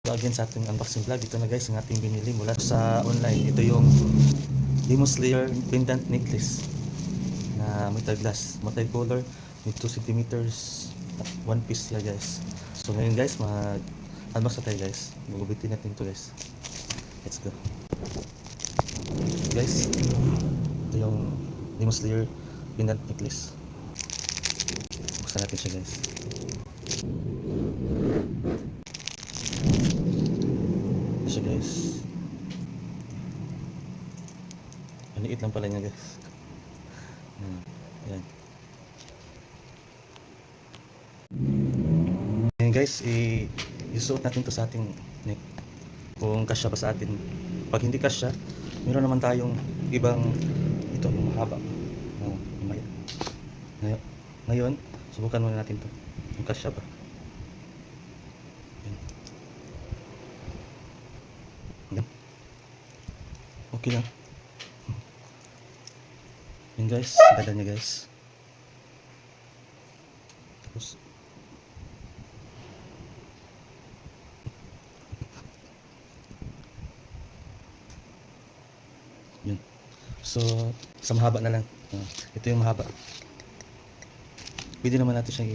So again sa ating unboxing vlog, ito na guys ang ating binili mula sa online. Ito yung Demon Slayer pendant necklace na multi-glass, multi-color, with 2 centimeters at 1 piece siya guys. So ngayon guys, mag-unbox na tayo guys. Magubitin natin ito guys. Let's go. Guys, ito yung Demon Slayer pendant necklace. Buksan natin siya guys. Ito siya guys. Maliit lang pala niya guys. Ayan. Ayan guys, isuot natin to sa ating neck. Kung kasya ba sa atin. Pag hindi kasya, meron naman tayong ibang ito, yung mahaba. Ngayon, subukan muna natin to. Kung kasya ba. Ayan. Okay lang. Yun guys, ganda niya guys. Tapos yun. So, sa mahaba na lang. Ito yung mahaba. Pwede naman natin siya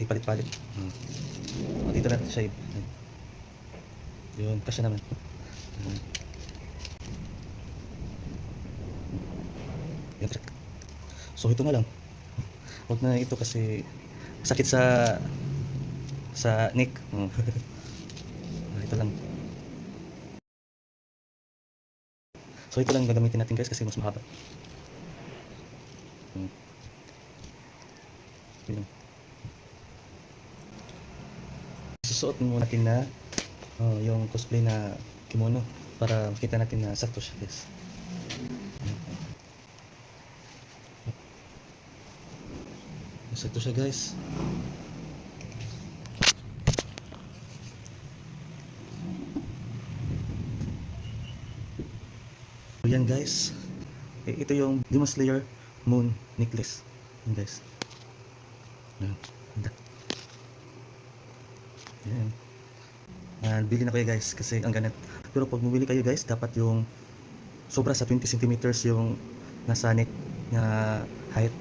ipalit-palit. Dito natin siya yun, kasya naman. So ito na lang. Huwag na ito kasi sakit sa neck. Ito lang. So ito lang gagamitin natin guys kasi mas mahaba. Susuot muna natin na yung cosplay na kimono para makita natin na sakto siya guys. Sakto siya guys. So yan guys. Ito yung Demon Slayer Moon necklace. Yan guys. Yan. Bili na kayo guys kasi ang ganit. Pero pag bumili kayo guys, dapat yung sobra sa 20 centimeters yung nasa neck na height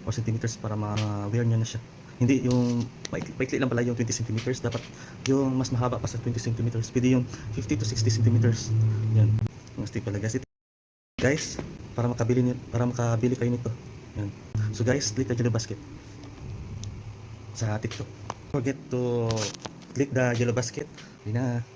or centimeters para ma-wear nyo na siya. Hindi yung paikli lang pala yung 20 centimeters, dapat yung mas mahaba pa sa 20 centimeters. Pwede yung 50 to 60 centimeters. Yan. Mas tipo pala guys. Guys, para makabili kayo nito. Yan. So guys, click the yellow basket sa TikTok. Don't forget to click the yellow basket. Hindi na.